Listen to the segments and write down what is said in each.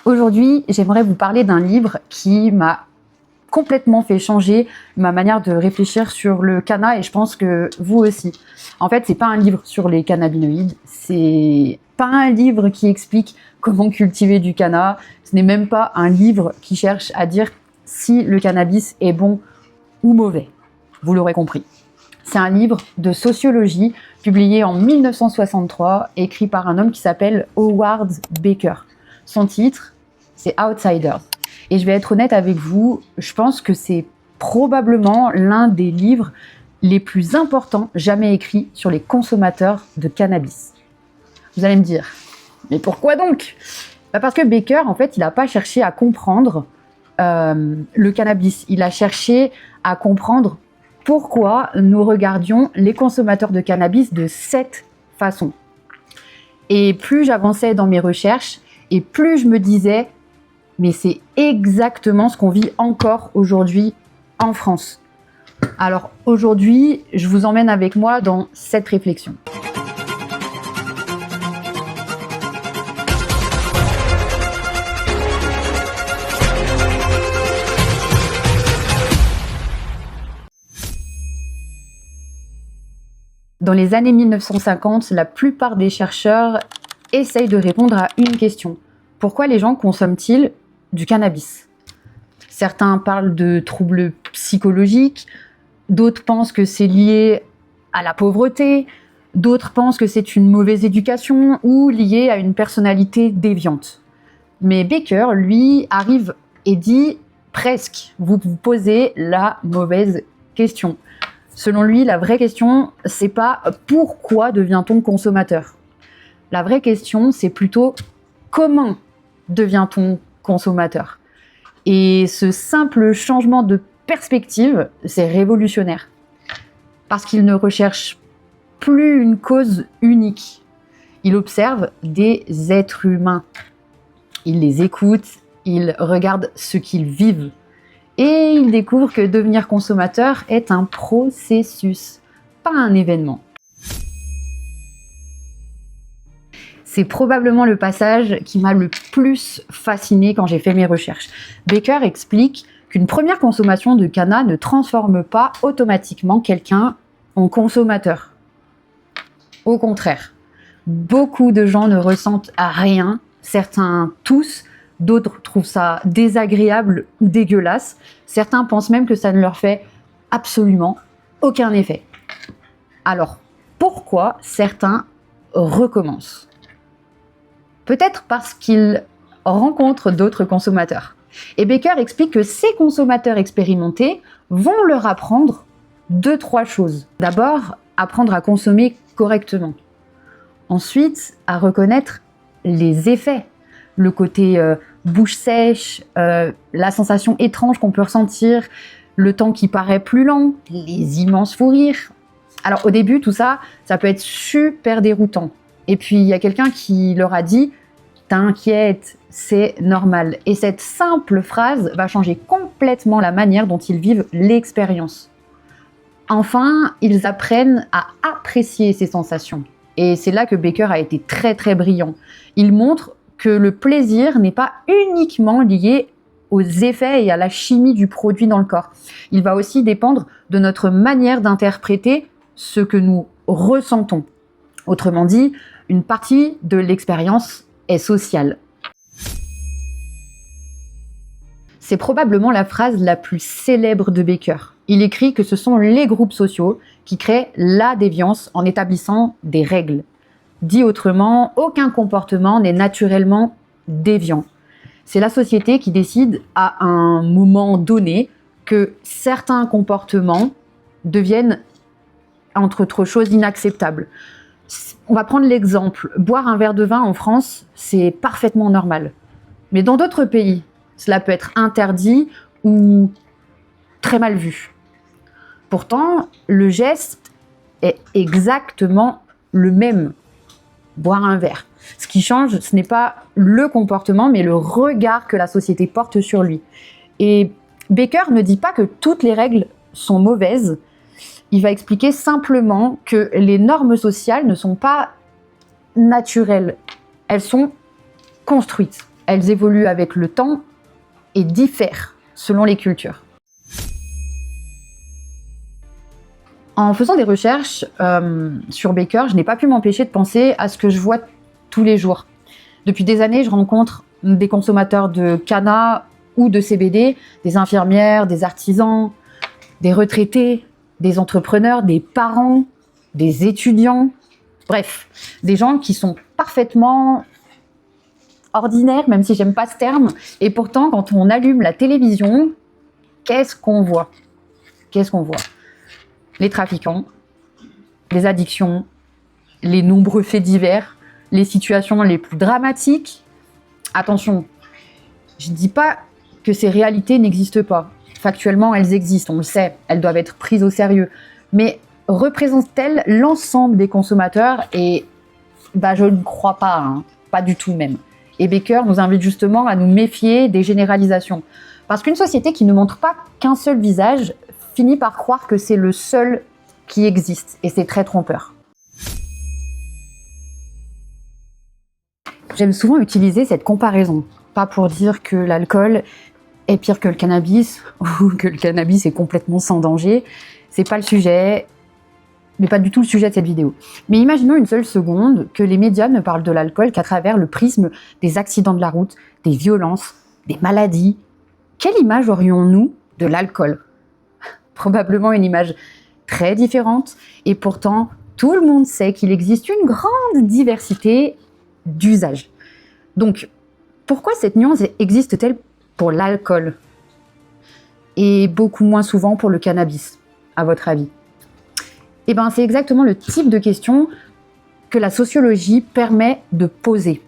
Aujourd'hui, j'aimerais vous parler d'un livre qui m'a complètement fait changer ma manière de réfléchir sur le canna et je pense que vous aussi. En fait, c'est pas un livre sur les cannabinoïdes, c'est pas un livre qui explique comment cultiver du canna, ce n'est même pas un livre qui cherche à dire si le cannabis est bon ou mauvais. Vous l'aurez compris. C'est un livre de sociologie publié en 1963, écrit par un homme qui s'appelle Howard Baker. Son titre, c'est Outsiders. Et je vais être honnête avec vous, je pense que c'est probablement l'un des livres les plus importants jamais écrits sur les consommateurs de cannabis. Vous allez me dire, mais pourquoi donc ? Parce que Baker, en fait, il n'a pas cherché à comprendre le cannabis. Il a cherché à comprendre pourquoi nous regardions les consommateurs de cannabis de cette façon. Et plus j'avançais dans mes recherches, et plus je me disais, mais c'est exactement ce qu'on vit encore aujourd'hui en France. Alors aujourd'hui, je vous emmène avec moi dans cette réflexion. Dans les années 1950, la plupart des chercheurs essayent de répondre à une question. Pourquoi les gens consomment-ils du cannabis ? Certains parlent de troubles psychologiques, d'autres pensent que c'est lié à la pauvreté, d'autres pensent que c'est une mauvaise éducation ou lié à une personnalité déviante. Mais Baker, lui, arrive et dit presque, vous vous posez la mauvaise question. Selon lui, la vraie question, c'est pas pourquoi devient-on consommateur ? La vraie question, c'est plutôt comment devient-on consommateur ? Et ce simple changement de perspective, c'est révolutionnaire. Parce qu'il ne recherche plus une cause unique. Il observe des êtres humains. Il les écoute, il regarde ce qu'ils vivent. Et il découvre que devenir consommateur est un processus, pas un événement. C'est probablement le passage qui m'a le plus fasciné quand j'ai fait mes recherches. Baker explique qu'une première consommation de canna ne transforme pas automatiquement quelqu'un en consommateur. Au contraire, beaucoup de gens ne ressentent rien, certains tous, d'autres trouvent ça désagréable ou dégueulasse. Certains pensent même que ça ne leur fait absolument aucun effet. Alors, pourquoi certains recommencent ? Peut-être parce qu'ils rencontrent d'autres consommateurs. Et Baker explique que ces consommateurs expérimentés vont leur apprendre 2-3 choses. D'abord, apprendre à consommer correctement. Ensuite, à reconnaître les effets. Le côté bouche sèche, la sensation étrange qu'on peut ressentir, le temps qui paraît plus lent, les immenses fous rires. Alors au début, tout ça, ça peut être super déroutant. Et puis il y a quelqu'un qui leur a dit « T'inquiète, c'est normal ». Et cette simple phrase va changer complètement la manière dont ils vivent l'expérience. Enfin, ils apprennent à apprécier ces sensations. Et c'est là que Baker a été très très brillant. Il montre que le plaisir n'est pas uniquement lié aux effets et à la chimie du produit dans le corps. Il va aussi dépendre de notre manière d'interpréter ce que nous ressentons. Autrement dit, une partie de l'expérience est sociale. C'est probablement la phrase la plus célèbre de Baker. Il écrit que ce sont les groupes sociaux qui créent la déviance en établissant des règles. Dit autrement, aucun comportement n'est naturellement déviant. C'est la société qui décide à un moment donné que certains comportements deviennent, entre autres choses, inacceptables. On va prendre l'exemple. Boire un verre de vin en France, c'est parfaitement normal. Mais dans d'autres pays, cela peut être interdit ou très mal vu. Pourtant, le geste est exactement le même. Boire un verre. Ce qui change, ce n'est pas le comportement, mais le regard que la société porte sur lui. Et Baker ne dit pas que toutes les règles sont mauvaises. Il va expliquer simplement que les normes sociales ne sont pas naturelles. Elles sont construites. Elles évoluent avec le temps et diffèrent selon les cultures. En faisant des recherches sur Baker, je n'ai pas pu m'empêcher de penser à ce que je vois tous les jours. Depuis des années, je rencontre des consommateurs de canna ou de CBD, des infirmières, des artisans, des retraités, des entrepreneurs, des parents, des étudiants, bref, des gens qui sont parfaitement ordinaires, même si j'aime pas ce terme, et pourtant, quand on allume la télévision, qu'est-ce qu'on voit? Qu'est-ce qu'on voit? Les trafiquants, les addictions, les nombreux faits divers, les situations les plus dramatiques. Attention, je ne dis pas que ces réalités n'existent pas. Factuellement, elles existent, on le sait, elles doivent être prises au sérieux. Mais représentent-elles l'ensemble des consommateurs? Et je ne crois pas, pas du tout même. Et Baker nous invite justement à nous méfier des généralisations. Parce qu'une société qui ne montre pas qu'un seul visage finit par croire que c'est le seul qui existe. Et c'est très trompeur. J'aime souvent utiliser cette comparaison. Pas pour dire que l'alcool est pire que le cannabis ou que le cannabis est complètement sans danger. C'est pas le sujet, mais pas du tout le sujet de cette vidéo. Mais imaginons une seule seconde que les médias ne parlent de l'alcool qu'à travers le prisme des accidents de la route, des violences, des maladies. Quelle image aurions-nous de l'alcool? Probablement une image très différente, et pourtant tout le monde sait qu'il existe une grande diversité d'usages. Donc, pourquoi cette nuance existe-t-elle pour l'alcool et beaucoup moins souvent pour le cannabis, à votre avis? Eh bien, c'est exactement le type de question que la sociologie permet de poser.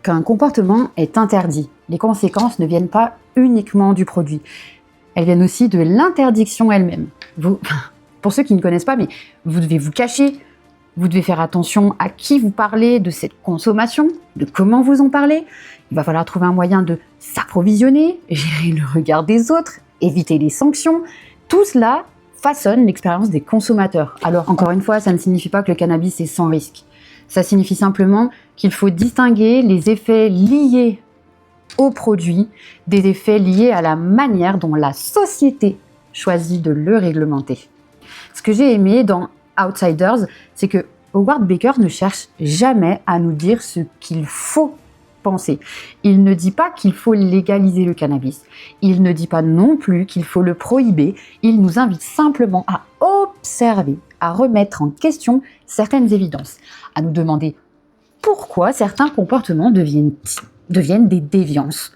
Quand un comportement est interdit, les conséquences ne viennent pas uniquement du produit. Elles viennent aussi de l'interdiction elle-même. Pour ceux qui ne connaissent pas, mais vous devez vous cacher, vous devez faire attention à qui vous parlez de cette consommation, de comment vous en parlez. Il va falloir trouver un moyen de s'approvisionner, gérer le regard des autres, éviter les sanctions. Tout cela façonne l'expérience des consommateurs. Alors, encore une fois, ça ne signifie pas que le cannabis est sans risque. Ça signifie simplement qu'il faut distinguer les effets liés au produit des effets liés à la manière dont la société choisit de le réglementer. Ce que j'ai aimé dans Outsiders, c'est que Howard Baker ne cherche jamais à nous dire ce qu'il faut penser. Il ne dit pas qu'il faut légaliser le cannabis. Il ne dit pas non plus qu'il faut le prohiber. Il nous invite simplement à observer, à remettre en question certaines évidences, à nous demander pourquoi certains comportements deviennent des déviances.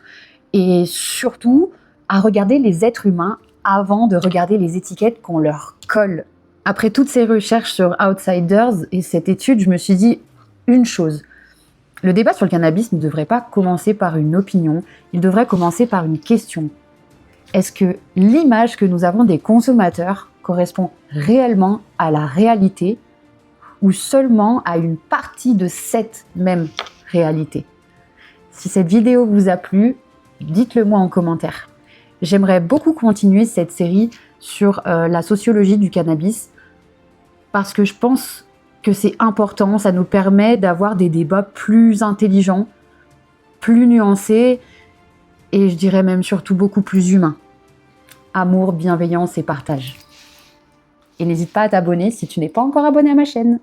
Et surtout, à regarder les êtres humains avant de regarder les étiquettes qu'on leur colle. Après toutes ces recherches sur Outsiders et cette étude, je me suis dit une chose. Le débat sur le cannabis ne devrait pas commencer par une opinion, il devrait commencer par une question. Est-ce que l'image que nous avons des consommateurs correspond réellement à la réalité ou seulement à une partie de cette même réalité? Si cette vidéo vous a plu, dites-le moi en commentaire. J'aimerais beaucoup continuer cette série sur la sociologie du cannabis parce que je pense que c'est important, ça nous permet d'avoir des débats plus intelligents, plus nuancés et je dirais même surtout beaucoup plus humains. Amour, bienveillance et partage. Et n'hésite pas à t'abonner si tu n'es pas encore abonné à ma chaîne.